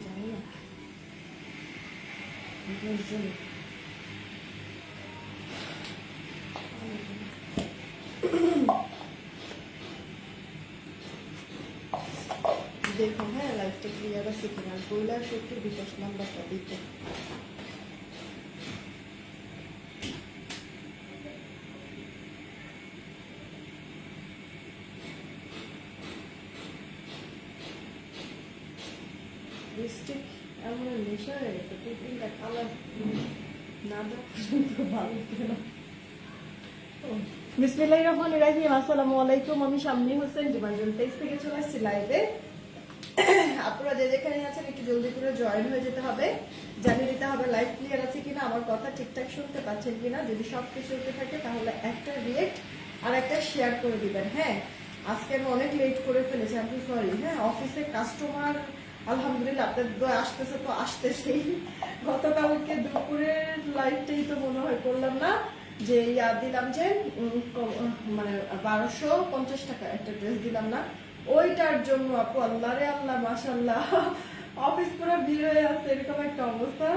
জানি না জন্য দেখুন। হ্যাঁ, লাইফটা ক্লিয়ার আছে কিনা বইলে আসে একটু বিকাশ নাম্বারটা দিতে। লিপস্টিক এমন নেশা হয়ে গেছে, তিনটা কালার না দেওয়া পর্যন্ত ভালো না। বিসমিল্লাহির রহমানির রহিম। আসসালামু আলাইকুম। আমি শাম্মী হোসেন ডিমান্ডেল পেজ থেকে চলে আসছি লাইভে। আপনারা যে যেখানে আছেন একটু জলদি করে জয়েন হয়ে যেতে হবে, জানিয়ে দিতে হবে লাইভ ক্লিয়ার আছে কিনা, আমার কথা ঠিকঠাক শুনতে পাচ্ছেন কিনা। যদি সব কিছু হতে থাকে তাহলে একটা রিয়েক্ট আর একটা শেয়ার করে দিবেন। হ্যাঁ, আজকে আমি অনেক লেট করে ফেলেছি, আমি সরি। হ্যাঁ, অফিসে কাস্টমার আলহামদুলিল্লাহ আপনার আসতেছে তো আসতেছেই। গতকালকে দুপুরের লাইভটাই তো মনে হয় করলাম না, যে দিলাম যে মানে 1250 টাকা একটা ড্রেস দিলাম না, ওইটার জন্য আপু আল্লাহ রে আল্লাহ মাশাআল্লাহ অফিস পুরো ভিড় হয়ে আছে, এরকম একটা অবস্থা।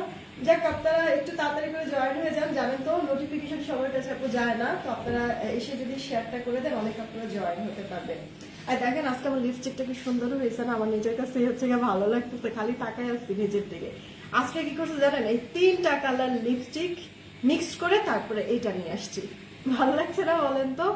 যাক, আপনারা একটু তাড়াতাড়ি করে জয়েন হয়ে যান। জানেন তো নোটিফিকেশন সবার কাছে আপু যায় না, তো আপনারা এসে যদি শেয়ারটা করে দেন অনেক আপনারা জয়েন হতে পারবেন। আর দেখেন আজকে আমার লিপস্টিকটা কি সুন্দর হয়েছে না, আমার নিজের কাছে হচ্ছে ভালো লাগতেছে, খালি তাকায় আসছি নিজের দিকে। আজকে কি করছে জানেন, এই 3টা কালার লিপস্টিক মিক্সড করে তারপরে এইটা নিয়ে আসছি। ভালো লাগছে না বলেন তো?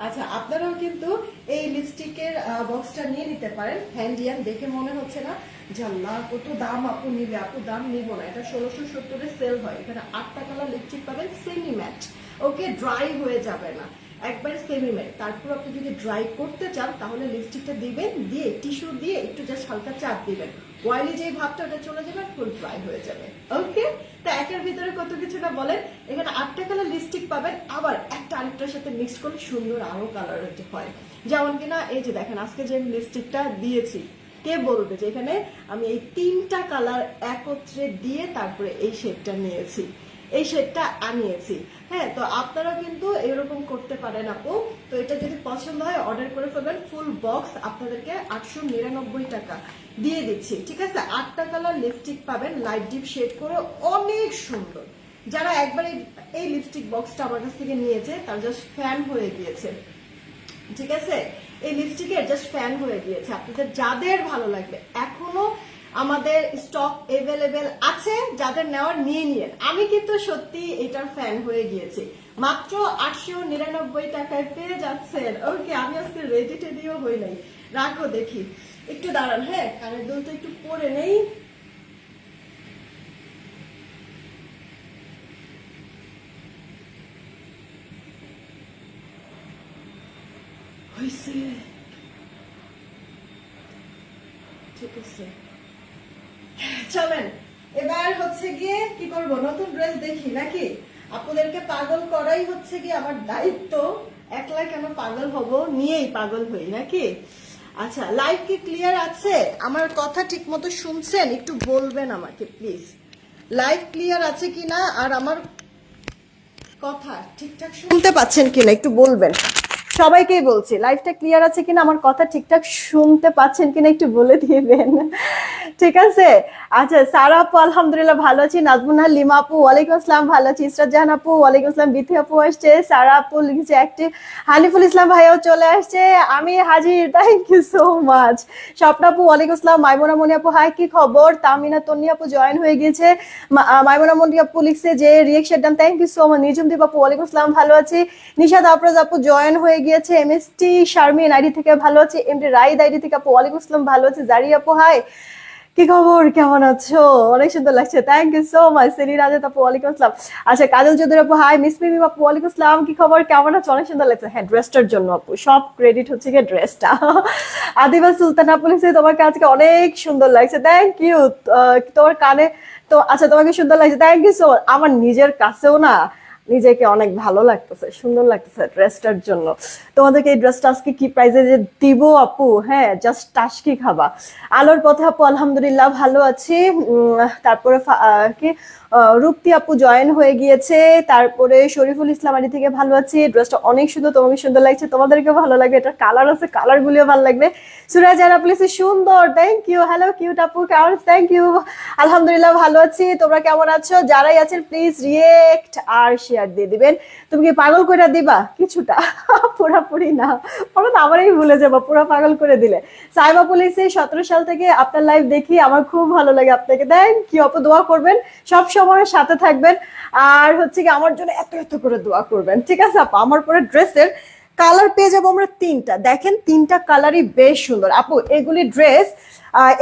আচ্ছা, আপনারাও কিন্তু এই লিপস্টিকের বক্সটা নিয়ে নিতে পারেন। হ্যান্ডিয়ান দেখে মনে হচ্ছে না জাল্লা কত দাম আপু নিবে, আপু দাম নিব না, এটা 1670 সেল হয়। এখানে 8টা কালার লিপস্টিক পাবেন, সেমি ম্যাট। ওকে, ড্রাই হয়ে যাবে না, একবার সেমি ম্যাট। তারপর আপনি যদি ড্রাই করতে চান তাহলে লিপস্টিকটা দিবেন, দিয়ে টিস্যু দিয়ে একটু জাস্ট হালকা চাপ দিবেন, অয়েলি যে ভাবটা ওটা চলে যাবে, ফুল ড্রাই হয়ে যাবে। ওকে, তো একের ভিতরে কত কিছু না বলেন। এখানে 8টা কালার লিপস্টিক পাবেন, আবার একটা আরেকটার সাথে মিক্স করলে সুন্দর আরো কালার হয়। যেমন কিনা এই যে দেখেন আজকে যে লিপস্টিকটা দিয়েছি, কে বলবে যে এখানে আমি এই 3টা কালার একত্রে দিয়ে তারপরে এই শেডটা নিয়েছি, এই শেডটা আনিয়েছি। হ্যাঁ, তো আপনারা কিন্তু এরকম করতে পারেন আপু। তো এটা যদি পছন্দ হয় অর্ডার করে ফেলবেন, ফুল বক্স আপনাদেরকে 899 টাকা দিয়ে দিচ্ছি। ঠিক আছে, 8টা কালার লিপস্টিক পাবেন, লাইট ডিপ শেড করে, অনেক সুন্দর। যারা একবার এই লিপস্টিক বক্সটা আমার কাছ থেকে নিয়েছে তার জাস্ট ফ্যান হয়ে গিয়েছে। ঠিক আছে, এই লিপস্টিকের জাস্ট ফ্যান হয়ে গিয়েছে। আপনাদের যাদের ভালো লাগবে, এখনো আমাদের স্টক এভেলেবেল আছে, যাদের নেওয়ার নিয়ে নিন। আমি কিন্তু সত্যি এটার ফ্যান হয়ে গিয়েছি। মাত্র 899 টাকায় পেয়ে যাচ্ছেন। ওকে, আমি আজকে রেডি টেডিও হই নাই, রাখো দেখি, একটু দাঁড়ান। হ্যাঁ, কানের দুলটা একটু পরে নেই। হয়েছে, ঠিক আছে, চলেন এবার হচ্ছে গিয়ে কি করব, নতুন ড্রেস দেখি নাকি। আপনাদেরকে পাগল করাই হচ্ছে গিয়ে আমার দায়িত্ব, একলা কেন পাগল হব, নিয়েই পাগল হই নাকি। আচ্ছা, লাইভ কি ক্লিয়ার আছে? আমার কথা ঠিক মতো শুনছেন? একটু বলবেন আমাকে প্লিজ, লাইভ ক্লিয়ার আছে কিনা, আর আমার কথা ঠিকঠাক শুনতে পাচ্ছেন কিনা একটু বলবেন। সবাইকেই বলছি লাইভটা ক্লিয়ার আছে কিনা, আমার কথা ঠিকঠাক শুনতে পাচ্ছেন কিনা একটু বলে দিবেন। ঠিক আছে। আচ্ছা, সারা আপু আলহামদুলিল্লাহ ভালো আছি। নাজমুনা লিমা আপু ওয়ালাইকুম আসসালাম, ভালো আছি। ইসরাত জাহান আপু ওয়ালাইকুম আসসালাম। বিথি আপু আসছে, সারা আপু লিখছে অ্যাক্টিভ, হানিফুল ইসলাম ভাইও চলে আসছে, আমি হাজির, থ্যাংক ইউ সো মাচ। স্বপ্ন আপু ওয়ালাইকুম আসসালাম। মাইমুনা মনি আপু হাই, কি খবর? তামিনা তন্নি আপু জয়েন হয়ে গিয়েছে। মাইমুনা মনি আপু লিখছে যে reaction done, thank you so much. Nijhum Dip আপু ওয়ালাইকুম আসসালাম, ভালো আছি। নিশাদ আফরোজ আপু জয়েন হয়ে গিয়েছে। এমএসটি শারমিন আইডি থেকে ভালো আছি। এমডি রাইদ আইডি থেকে আপু ওয়ালাইকুম আসসালাম, ভালো আছি। জারি আপু হাই, কি খবর, কেমন আছো? অনেক সুন্দর লাগছে, থ্যাংক ইউ সো মাচ। সেরি রাজাত আপু ওয়ালাইকুম আসসালাম। আচ্ছা, কাজল চৌধুরী আপু হাই। মিস মিমি আপু ওয়ালাইকুম আসসালাম, কি খবর, কেমন আছো? অনেক সুন্দর লাগছে। হ্যাঁ, ড্রেসটার জন্য আপু সব ক্রেডিট হচ্ছে গিয়ে ড্রেসটা। আদিবা সুলতান আপু লিখছে তোমাকে আজকে অনেক সুন্দর লাগছে, থ্যাংক ইউ। তোমার কানে তো আচ্ছা, তোমাকে সুন্দর লাগছে, থ্যাংক ইউ সো মাচ। আমার নিজের কাছেও না নিজেকে অনেক ভালো লাগতেছে, সুন্দর লাগতেছে ড্রেসটার জন্য। তোমাদেরকে এই ড্রেসটা আজকে কি প্রাইসে যে দিব আপু, হ্যাঁ জাস্ট টাসকি খাবা। আলোর পথে আপু আলহামদুলিল্লাহ ভালো আছি। তারপরে কি রূপতি আপু জয়েন হয়ে গিয়েছে, তারপরে শরীফুল ইসলাম আলী থেকে ভালো আছি, ড্রেসটা অনেক সুন্দর, তোমাকে সুন্দর লাগছে, তোমাদেরকেও ভালো লাগবে, এটা কালার আছে, কালার গুলিও ভালো লাগবে। সুরাজ আরা প্লিজ সুন্দর, থ্যাংক ইউ। হ্যালো কিউট আপু, কেমন? থ্যাংক ইউ, আলহামদুলিল্লাহ ভালো আছি, তোমরা কেমন আছো? যারাই আছেন প্লিজ রিয়েক্ট আর শেয়ার দিয়ে দিবেন। তুমি কি পাগল করে দিবা কিছুটা? পুরাপুরি না, পরে তো আমারই ভুলে যাবো পুরো পাগল করে দিলে। সাইবা পুলিশে 17 সাল থেকে আপনার লাইভ দেখি, আমার খুব ভালো লাগে আপনাকে, থ্যাংক ইউ আপু। দোয়া করবেন, সব সময় সাথে থাকবেন, আর হচ্ছে কি আমার জন্য এত এত করে দোয়া করবেন, ঠিক আছে আপু? আমার পরে ড্রেসের কালার পেয়ে যাবো আমরা 3টা, দেখেন 3টা কালারই বেশ সুন্দর আপু। এগুলি ড্রেস,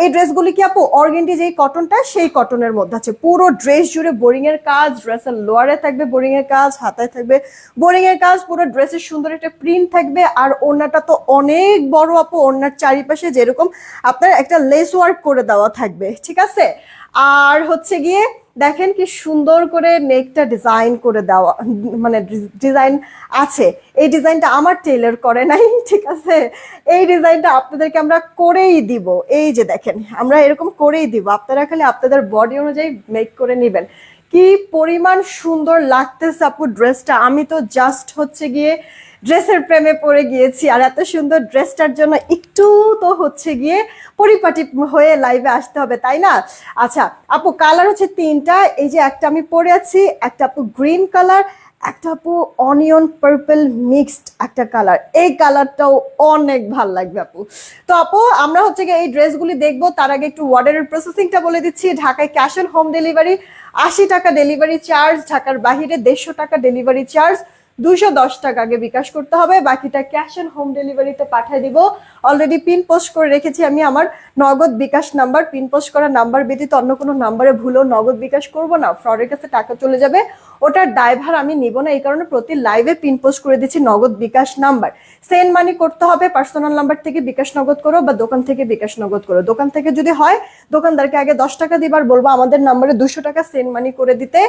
এই ড্রেসগুলি কি আপু অর্গেন্ডি যেই কটনটা সেই কটনের মধ্যে আছে, পুরো ড্রেস জুড়ে বোরিং এর কাজ, ড্রেসের লোয়ারে থাকবে বোরিং এর কাজ, হাতায় থাকবে বোরিং এর কাজ, পুরো ড্রেসের সুন্দর একটা প্রিন্ট থাকবে, আর ওড়নাটা তো অনেক বড় আপু, ওড়নার চারিপাশে যেরকম আপনার একটা লেস ওয়ার্ক করে দেওয়া থাকবে, ঠিক আছে? আর হচ্ছে গিয়ে দেখেন কি সুন্দর করে নেকটা ডিজাইন করে দেওয়া, মানে ডিজাইন আছে, এই ডিজাইনটা আমার টেইলর করে নাই, ঠিক আছে? এই ডিজাইনটা আপনাদেরকে আমরা করেই দিব, এই যে দেখেন আমরা এরকম করেই দিব, আপনারা খালি আপনাদের বডি অনুযায়ী মেক করে নেবেন। কি পরিমাণ সুন্দর লাগতেছে আপু ড্রেসটা, আমি তো জাস্ট হচ্ছে গিয়ে ড্রেসের প্রেমে পড়ে গিয়েছি। আর এত সুন্দর ড্রেসটার জন্য একটু তো হচ্ছে গিয়ে পরিপাটি হয়ে লাইভে আসতে হবে, তাই না? আচ্ছা আপু, কালার হচ্ছে 3টা, এই যে একটা আমি পরে আছি, একটা আপু গ্রিন কালার, একটা আপু অনিয়ন পার্পল মিক্সড একটা কালার, এই কালারটাও অনেক ভালো লাগবে আপু। তো আপু আমরা হচ্ছে গিয়ে এই ড্রেসগুলি দেখবো, তার আগে একটু অর্ডারের প্রসেসিংটা বলে দিচ্ছি। ঢাকায় ক্যাশ অন হোম ডেলিভারি, 80 টাকা ডেলিভারি চার্জ, ঢাকার বাহিরে 150 টাকা ডেলিভারি চার্জ, 210 টাকা আগে বিকাশ করতে হবে, বাকিটা ক্যাশ অন হোম ডেলিভারিতে পাঠিয়ে দিব। অলরেডি পিন পোস্ট করে রেখেছি আমি আমার নগদ বিকাশ নাম্বার, পিন পোস্ট করা নাম্বার ব্যতীত অন্য কোনো নাম্বারে ভুলেও নগদ বিকাশ করব না, ফ্রডের কাছে টাকা চলে যাবে, ওটার দায়ভার আমি নিব না, এই কারণে প্রতি লাইভে পিন পোস্ট করে দিচ্ছি নগদ বিকাশ নাম্বার। সেন্ড মানি করতে হবে পার্সোনাল নাম্বার থেকে বিকাশ নগদ করো, বা দোকান থেকে বিকাশ নগদ করো। দোকান থেকে যদি হয় দোকানদারকে আগে 10 টাকা দিবার বলবো, আমাদের নাম্বারে 200 টাকা সেন্ড মানি করে দিতে।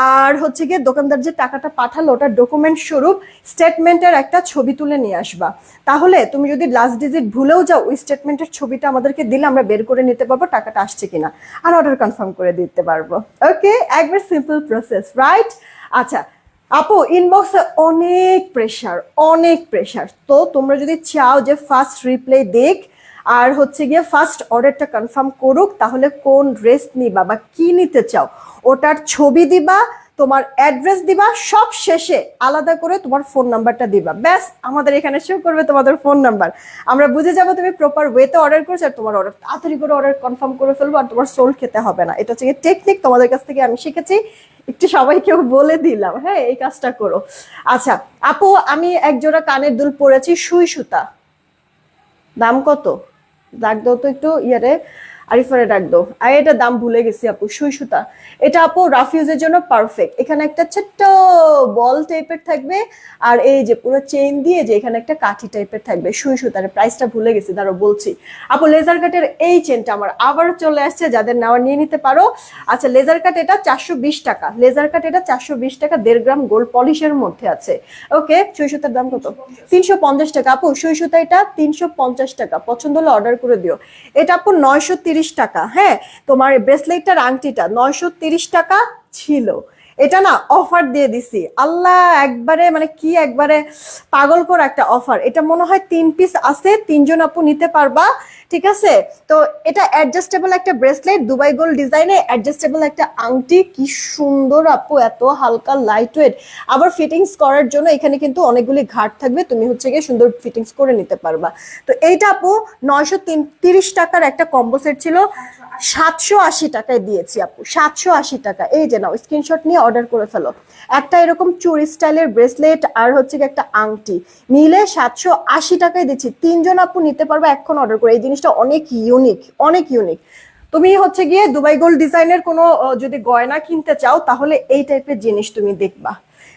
আর হচ্ছে গিয়ে দোকানদার যে টাকাটা পাঠালো ওটার ডকুমেন্ট স্বরূপ স্টেটমেন্টের একটা ছবি তুলে নিয়ে আসবা, তাহলে তুমি যদি লাস্ট ডিজিট ভুলেও যাও ওই স্টেটমেন্টের ছবিটা আমাদেরকে দিলে আমরা বের করে নিতে পারবো টাকাটা আসছে কিনা, আর অর্ডার কনফার্ম করে দিতে পারবো। ওকে, একবার সিম্পল প্রসেস, রাইট? আচ্ছা আপু, ইনবক্সে অনেক প্রেশার, অনেক প্রেশার, তো তোমরা যদি চাও যে ফার্স্ট রিপ্লাই দেখ আর হচ্ছে গিয়ে ফার্স্ট অর্ডারটা কনফার্ম করুক, তাহলে কোন ড্রেস নিবা বা কি নিতে চাও ওটার ছবি দিবা, তোমার অ্যাড্রেস দিবা, সব শেষে আলাদা করে তোমার ফোন নাম্বারটা দিবা, ব্যাস আমাদের এখানে শো করবে তোমাদের ফোন নাম্বার, আমরা বুঝে যাবো তুমি প্রপার ওয়েতে অর্ডার করেছো, আর তোমার অর্ডার তাড়াতাড়ি করে অর্ডার কনফার্ম করে ফেলবো, আর তোমার সোল খেতে হবে না। এটা হচ্ছে টেকনিক, তোমাদের কাছ থেকে আমি শিখেছি, একটু সবাইকেও বলে দিলাম, হ্যাঁ এই কাজটা করো। আচ্ছা আপু, আমি এক জোড়া কানের দুল পরেছি সুই সুতা, দাম কত? ডাক দাও তো একটু, ইয়ারে আরিফারে ডাক দাও। আর এটা দাম ভুলে গেছি আপু, সুই সুতা, এটা আপু রাফ ইউজের জন্য পারফেক্ট। এখানে একটা ছোট্ট বল টাইপের থাকবে, আর এই যে পুরো চেইন দিয়ে যে এখানে একটা কাঠি টাইপের থাকবে, সুই সুতার প্রাইসটা ভুলে গেছি, দাঁড়ো বলছি আপু। লেজার কাটের এই চেনটা আমার আবার চলে আসছে, যাদের নেওয়ার নিয়ে নিতে পারো। আচ্ছা লেজার কাট এটা 420 টাকা, লেজার কাট এটা 420 টাকা, 1.5 গ্রাম গোল্ড পলিশের মধ্যে আছে। ওকে, সুই সুতার দাম কত? 350 টাকা আপু, সুই সুতা এটা 350 টাকা, পছন্দ হলে অর্ডার করে দিও। এটা আপু 930 টাকা, হ্যাঁ তোমার ব্রেসলেটটার আংটিটা 930 টাকা ছিল, এটা না অফার দিয়ে দিছি, আল্লাহ একবারে মানে কি একবারে পাগল করে একটা অফার। এটা মনে হয় 3 পিস আছে, 3 জন আপু নিতে পারবা, ঠিক আছে? তো এটা অ্যাডজাস্টেবল একটা ব্রেসলেট, দুবাই গোল্ড ডিজাইনে অ্যাডজাস্টেবল একটা আংটি, কি সুন্দর আপু, এত হালকা লাইট ওয়েট, আবার ফিটিংস করার জন্য এখানে কিন্তু অনেকগুলি ঘাট থাকবে, তুমি হচ্ছে গিয়ে সুন্দর ফিটিংস করে নিতে পারবা। তো এইটা আপু 930 টাকার একটা কম্বো সেট ছিল, 780 টাকায় দিয়েছি আপু, 780 টাকা। এই যে নাও স্ক্রিনশট নিয়ে অর্ডার করে ফেলো, একটা এরকম চুরি স্টাইলের ব্রেসলেট আর হচ্ছে কি একটা আংটি মিলে 780 টাকায় দিচ্ছি, 3 জন আপু নিতে পারবে এখন অর্ডার করে। এই জিনিসটা অনেক ইউনিক, অনেক ইউনিক। তুমি হচ্ছে গিয়ে দুবাই গোল্ড ডিজাইনের কোনো যদি গয়না কিনতে চাও তাহলে এই টাইপের জিনিস তুমি দেখবা,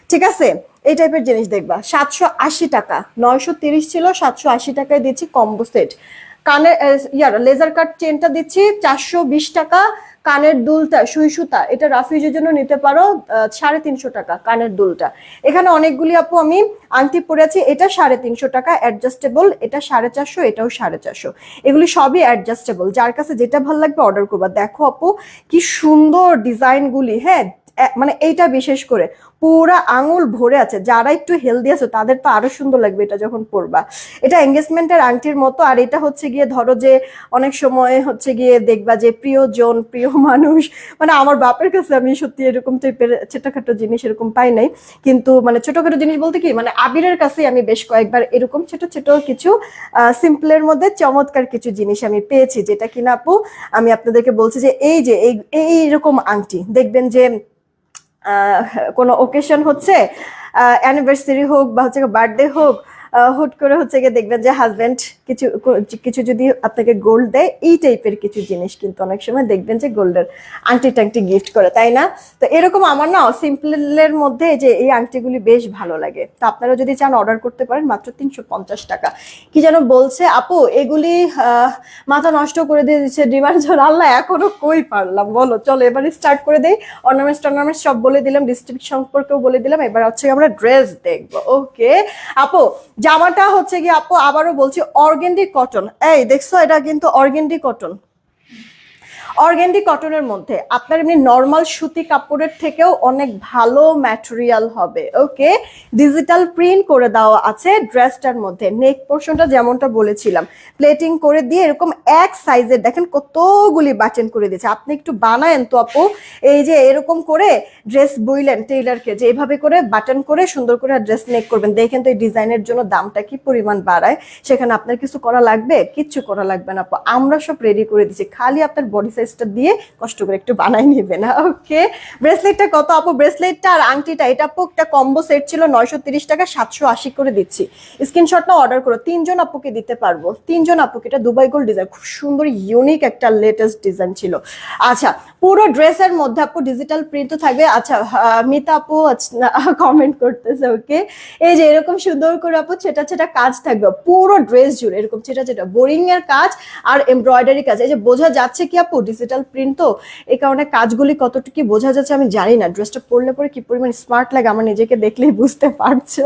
ঠিক আছে? এই টাইপের জিনিস দেখবা, 780 টাকা, 930 ছিল, 780 টাকায় দিচ্ছি কম্বো সেট। কানে ইয়ার লেজার কাট চেনটা দিচ্ছি 420 টাকা, কানের দুলটা সুই সুতা, এটা রাফিজের জন্য নিতে পারো 350 টাকা কানের দুলটা। এখানে অনেকগুলি আপু আমি আংটি পরে আছি, এটা 350 টাকা অ্যাডজাস্টেবল, এটা 450, এটাও 450। এগুলি সবই অ্যাডজাস্টেবল, যার কাছে যেটা ভালো লাগবে অর্ডার করবা। দেখো আপু কি সুন্দর ডিজাইনগুলি, হ্যাঁ মানে এইটা বিশেষ করে পুরা আঙুল ভরে আছে, যারা একটু হেলদি আছে তাদের তো আরো সুন্দর লাগবে এটা যখন পরবা। এটা এঙ্গেজমেন্টের আংটির মতো, আর এটা হচ্ছে গিয়ে ধরো যে অনেক সময় হচ্ছে গিয়ে দেখবা যে প্রিয়জন প্রিয় মানুষ, মানে আমার বাপের কাছে আমি সত্যি এরকম টাইপের ছোটখাটো জিনিস এরকম পাই নাই, কিন্তু মানে ছোটখাটো জিনিস বলতে কি মানে আবিরের কাছে আমি বেশ কয়েকবার এরকম ছোট ছোট কিছু সিম্পলের মধ্যে চমৎকার কিছু জিনিস আমি পেয়েছি, যেটা কিনা আপু আমি আপনাদেরকে বলছি যে এই যে এইরকম আংটি দেখবেন যে কোনো ওকেশন হচ্ছে, অ্যানিভার্সারি হোক বা হচ্ছে বার্থডে হোক, হুট করে হচ্ছে গিয়ে দেখবেন যে হাজবেন্ড কিছু কিছু যদি আপনাকে গোল্ড দেয়, এই টাইপের কিছু জিনিস কিন্তু অনেক সময় দেখবেন যে গোল্ডের আংটি টাংটি গিফট করে, তাই না? তো এরকম আমার না সিম্পলের মধ্যে যে এই আংটিগুলি বেশ ভালো লাগে। তো আপনারা যদি চান অর্ডার করতে পারেন, মাত্র 350 টাকা। কি যেন বলছে আপু, এগুলি মাথা নষ্ট করে দিয়ে দিচ্ছে ডিমান্ড জোর, আল্লাহ এখনো কই পারলাম বলো। চলো এবার স্টার্ট করে দেই, অর্নামেন্টস সব বলে দিলাম, ডিস্ট্রিক্ট সম্পর্কেও বলে দিলাম, এবার হচ্ছে আমরা ড্রেস দেখবো। ওকে আপু, জামাটা হচ্ছে কি আপু আবারও বলছি অর্গেন্ডি কটন, এই দেখছো এটা কিন্তু অর্গেন্ডি কটন, অর্গেন্ডি কটনের মধ্যে আপনার এমনি নর্মাল সুতি কাপড়ের থেকেও অনেক ভালো ম্যাটেরিয়াল হবে। ওকে, ডিজিটাল প্রিন্ট করে দেওয়া আছে ড্রেসটার মধ্যে। নেক পোর্শনটা যেমনটা বলেছিলাম প্লেটিং করে দিয়ে এরকম এক সাইজের, দেখেন কতগুলি বাটন করে দিয়েছে। আপনি একটু বানায়েন তো আপু, এই যে এরকম করে ড্রেস বইলেন টেইলারকে যে এইভাবে করে বাটন করে সুন্দর করে ড্রেস নেক করবেন, দেখেন তো এই ডিজাইনের জন্য দামটা কি পরিমাণ বাড়ায়। সেখানে আপনার কিছু করা লাগবে? কিচ্ছু করা লাগবে না আপু, আমরা সব রেডি করে দিচ্ছি, খালি আপনার বডি সাইজটা দিয়ে কষ্ট করে একটু বানাই নেবে না। ওকে, ব্রেসলেটটা কত আপু? ব্রেসলেটটা আর আংটিটা এটা আপু একটা কম্বো সেট ছিল 930 টাকা, 780 করে দিচ্ছি। স্ক্রিনশটটা অর্ডার করো, 3জন আপুকে দিতে পারবো, 3জন আপুকে। এটা দুবাই গোল্ড ডিজাইন, খুব সুন্দর ইউনিক একটা লেটেস্ট ডিজাইন ছিল। আচ্ছা, পুরো ড্রেসের মধ্যে আপু ডিজিটাল প্রিন্ট তো থাকবে। আচ্ছা মিতা আপু কমেন্ট করতেছে, ওকে এই যে এরকম সুন্দর করে আপু ছেটা ছেটা কাজ থাকবে পুরো ড্রেস জুড়ে, এরকম ছেটা ছেটা বোরিং এর কাজ আর এমব্রয়ডারি কাজ। এই যে বোঝা যাচ্ছে কি আপু ডিজিটাল প্রিন্ট, তো এই কারণে কাজগুলি কতটুকু বোঝা যাচ্ছে আমি জানি না, ড্রেসটা পরলে পরে কি পরিমাণ স্মার্ট লাগে আমার নিজেকে দেখলেই বুঝতে পারছো।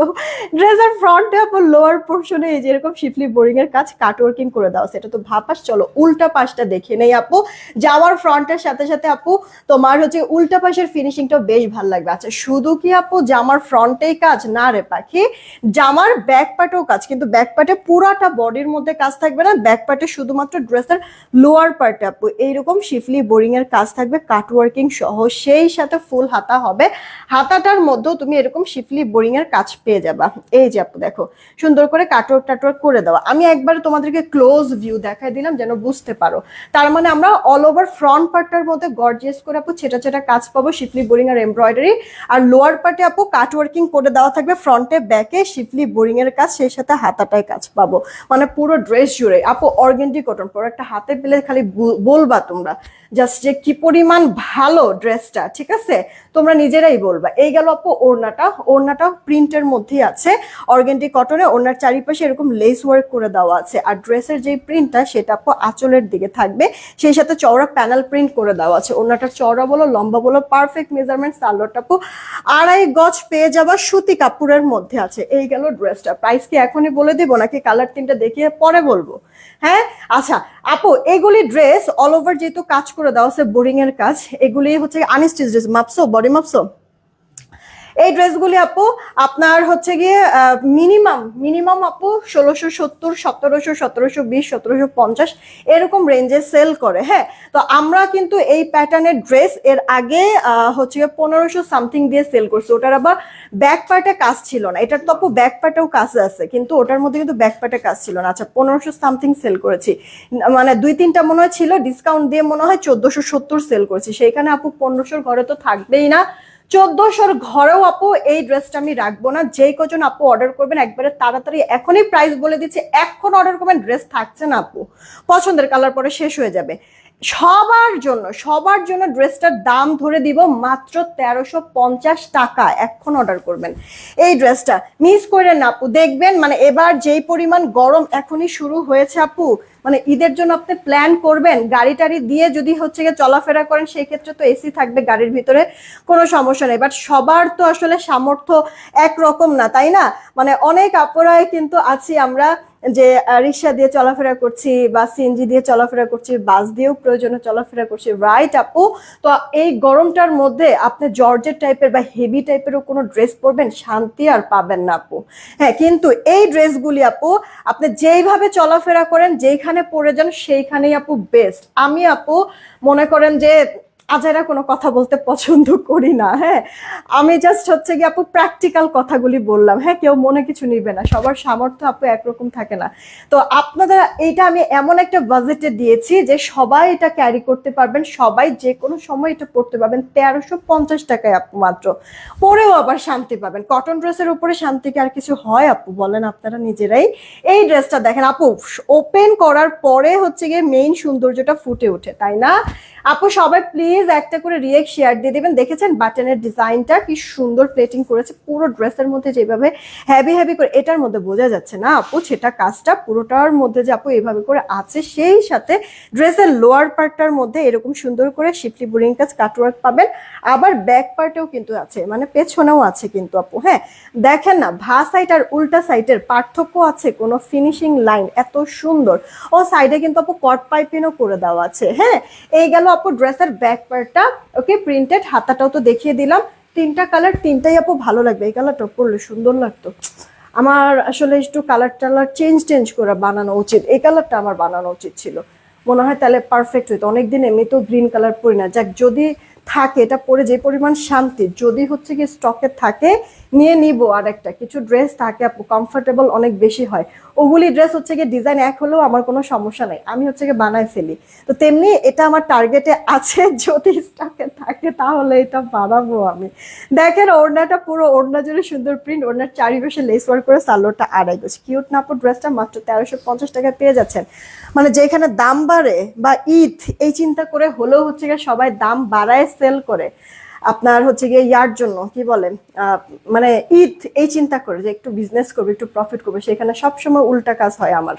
ড্রেসের ফ্রন্টে আপু লোয়ার পোর্শনে এই যে এরকম শিফলি বোরিং এর কাজ কাট ওয়ার্কিং করে দাও, সেটা তো ভাপাস। চলো উল্টা পাশটা দেখে নেই আপু, জামার ফ্রন্টের সাথে সাথে আপু তোমার হচ্ছে উল্টা পাশের ফিনিশিংটাও বেশ ভালো লাগবে। আচ্ছা শুধু কি আপু জামার ফ্রন্টেই কাজ? না রে পাখি, জামার ব্যাক পার্টেও কাজ, কিন্তু ব্যাক পার্টে পুরাটা বডির মধ্যে কাজ থাকবে না, ব্যাক পার্টে শুধুমাত্র ড্রেসের লোয়ার পার্টে আপু এইরকম শিফলি বোরিং এর কাজ থাকবে কাট ওয়ার্কিং সহ, সেই সাথে ফুল হাতা হবে, হাতাটার মধ্যেও তুমি এরকম শিফলি বোরিং এর কাজ পেয়ে যাবা। এই যে আপু দেখো সুন্দর করে কাটওয়ার্ক টাটওয়ার্ক করে দেওয়া। আমি একবার তোমাদেরকে ক্লোজ ভিউ দেখাই দিলাম যেন বুঝতে পারো। তার মানে আমরা অল ওভার ফ্রন্ট পার্টটার মধ্যে গর্জিয়াস করে আপু ছেটা ছেটা কাজ পাবো, শিফলি বোরিং আর এমব্রয়ডারি, আর লোয়ার পার্টে আপু কাট ওয়ার্কিং করে দেওয়া থাকবে, ফ্রন্টে ব্যাকে শিফলি বোরিং এর কাজ, সেই সাথে হাতাটায় কাজ পাবো, মানে পুরো ড্রেস জুড়ে আপু অর্গেন্ডি কটন। পরে একটা হাতে পেলে খালি বলবা তোমরা জাস্ট যে কি পরিমাণ ভালো ড্রেসটা, ঠিক আছে তোমরা নিজেরাই বলবা। এই গেল আপু ওড়নাটা, ওড়নাটা প্রিন্টের মধ্যে আছে অর্গেন্ডি কটনে, ওড়নার চারিপাশে এরকম লেস ওয়ার্ক করে দেওয়া আছে, আর ড্রেসের যে প্রিন্টটা সেটা আপু আঁচলের দিকে থাকবে, সেই সাথে চওড়া প্যানেল প্রিন্ট করে দেওয়া আছে। ওড়নাটা চওড়া বলো লম্বা বলো পারফেক্ট মেজারমেন্ট। সালোয়ারটা আপু 2.5 গজ পেয়ে যাবা, সুতি কাপড়ের মধ্যে আছে। এই গেল ড্রেসটা। প্রাইস কি এখনই বলে দিব নাকি কালার তিনটা দেখিয়ে পরে বলবো? হ্যাঁ আচ্ছা আপু, এগুলি ড্রেস অল ওভার যেহেতু কাজ করে দেওয়া আছে বোরিং এর কাজ, এগুলি হচ্ছে আনস্টিচ ড্রেস, মাপছো বডি মাপছো। এই ড্রেসগুলি আপু আপনার হচ্ছে গিয়ে মিনিমাম আপু 1670, 1700, 1720, 1750 এরকম রেঞ্জে সেল করে। হ্যাঁ, তো আমরা কিন্তু এই প্যাটার্নের ড্রেস এর আগে হচ্ছে 1500 সামথিং দিয়ে সেল করছি। ওটার আবার ব্যাক পার্টে কাজ ছিল না, এটার তো আপু ব্যাক পার্টেও কাজ আছে, কিন্তু ওটার মধ্যে কিন্তু ব্যাক পার্টে কাজ ছিল না। আচ্ছা 1500 সামথিং সেল করেছি, মানে 2-3টা মনে হয় ছিল, ডিসকাউন্ট দিয়ে মনে হয় 1470 সেল করেছি। সেইখানে আপু 1500 ঘরে তো থাকবেই না, 1400 ঘরেও আপু এই ড্রেসটা আমি রাখবো না। যেই কজন আপু অর্ডার করবেন একবারে তাড়াতাড়ি এখনই প্রাইস বলে দিচ্ছি, এখন অর্ডার করবেন, ড্রেস থাকছে না আপু, পছন্দের কালার পরে শেষ হয়ে যাবে। সবার জন্য ড্রেসটার দাম ধরে দিব মাত্র 1350 টাকা। এখন অর্ডার করবেন এই ড্রেসটা, মিস করেন না আপু। দেখবেন মানে এবার যেই পরিমাণ গরম এখনই শুরু হয়েছে আপু, মানে ঈদের জন্য আপনি প্ল্যান করবেন গাড়ি টাড়ি দিয়ে যদি হচ্ছে গিয়ে চলাফেরা করেন, সেই ক্ষেত্রে তো এসি থাকবে গাড়ির ভিতরে, কোনো সমস্যা নেই। বাট সবার তো আসলে সামর্থ্য একরকম না, তাই না? মানে অনেক আপুরাই কিন্তু আছি আমরা যে রিক্সা দিয়ে চলাফেরা করছি বা সিএনজি দিয়ে চলাফেরা করছি, বাস দিয়েও প্রয়োজনে চলাফেরা করছি, রাইট আপু? তো এই গরমটার মধ্যে আপনি জর্জেট টাইপের বা হেভি টাইপেরও কোনো ড্রেস পরবেন, শান্তি আর পাবেন না আপু। হ্যাঁ, কিন্তু এই ড্রেসগুলি আপু আপনি যেইভাবে চলাফেরা করেন, যেইখানে পরে যান সেইখানেই আপু বেস্ট। আমি আপু মনে করেন যে আজাইরা কোনো কথা বলতে পছন্দ করি না। হ্যাঁ, আমি জাস্ট হচ্ছে কি আপু প্র্যাকটিক্যাল কথাগুলি বললাম। হ্যাঁ, কেউ মনে কিছু নিবে না, সবার সামর্থ্য আপু একরকম থাকে না। তো আপনাদের এইটা আমি এমন একটা বাজেটে দিয়েছি যে সবাই এটা ক্যারি করতে পারবেন, সবাই যে কোনো সময় এটা পড়তে পারবেন 1350 টাকায় আপু মাত্র। পরেও আবার শান্তি পাবেন। কটন ড্রেসের উপরে শান্তি কি আর কিছু হয় আপু? বলেন আপনারা নিজেরাই। এই ড্রেসটা দেখেন আপু, ওপেন করার পরে হচ্ছে গিয়ে মেইন সৌন্দর্যটা ফুটে ওঠে, তাই না আপু? সবাই প্লিজ একটা করে রিয়েক্ট শেয়ার দিয়ে দেবেন। দেখেছেন বাটনের ডিজাইনটা কি সুন্দর প্লেটিং করেছে পুরো ড্রেসের মধ্যে, যেভাবে হেভি হেভি করে, এটার মধ্যে বোঝা যাচ্ছে না আপু সেটা কাজটা পুরোটার মধ্যে যে আপু এইভাবে করে আছে। সেই সাথে ড্রেসের লোয়ার পার্টটার মধ্যে এরকম সুন্দর করে শিফলি বুরিং কাজ কাটওয়ার্ক পাবেন। আবার ব্যাক পার্টেও কিন্তু আছে, মানে পেছনেও আছে কিন্তু আপু। হ্যাঁ, দেখেন না ভা সাইড আর উল্টা সাইডের পার্থক্য আছে, কোনো ফিনিশিং লাইন এত সুন্দর। ও সাইডে কিন্তু আপু কট পাইপিংও করে দেওয়া আছে। হ্যাঁ, এই গেল আপু ড্রেসের ব্যাক পার্টটা। ওকে, প্রিন্টেড, হাতাটাও তো দেখিয়ে দিলাম। তিনটা কালার, তিনটাই আপু ভালো লাগবে। এই কালারটা পরলে সুন্দর লাগতো। আমার আসলে একটু কালার টালার চেঞ্জ করে বানানো উচিত। এই কালারটা আমার বানানো উচিত ছিল মনে হয়, তাহলে পারফেক্ট হইতো। অনেকদিন এমনি তো গ্রিন কালার পরি না। যাক, যদি থাকে এটা পরে যে পরিমাণ শান্তি, যদি হচ্ছে কি স্টকে থাকে নিয়ে নিব। আর একটা কিছু ড্রেস থাকে আপু কমফোর্টেবল অনেক বেশি হয়, ওগুলি ড্রেস হচ্ছে গিয়ে ডিজাইন এক হলেও আমার কোনো সমস্যা নেই, আমি হচ্ছে গিয়ে বানায় ফেলি। তো তেমনি এটা আমার টার্গেটে আছে, যদি স্টকে থাকে তাহলে এটা বানাবো আমি। দেখেন ওড়নাটা পুরো ওড়না জুড়ে সুন্দর প্রিন্ট, ওড়নার চারিপাশে লেস ওয়ার্ক করে, সালোয়ারটা আড়াই গজ। কিউট না আপু? ড্রেসটা মাত্র 1350 টাকায় পেয়ে যাচ্ছেন। মানে যেখানে দাম বাড়ে বা ঈদ এই চিন্তা করে হলেও হচ্ছে গিয়ে সবাই দাম বাড়ায় সেল করে, আপনার হচ্ছে গিয়ে ইয়ার জন্য কি বলেন, মানে ঈদ এই চিন্তা করে যে একটু বিজনেস করবে, একটু প্রফিট করবে, সেখানে সবসময় উল্টা কাজ হয় আমার।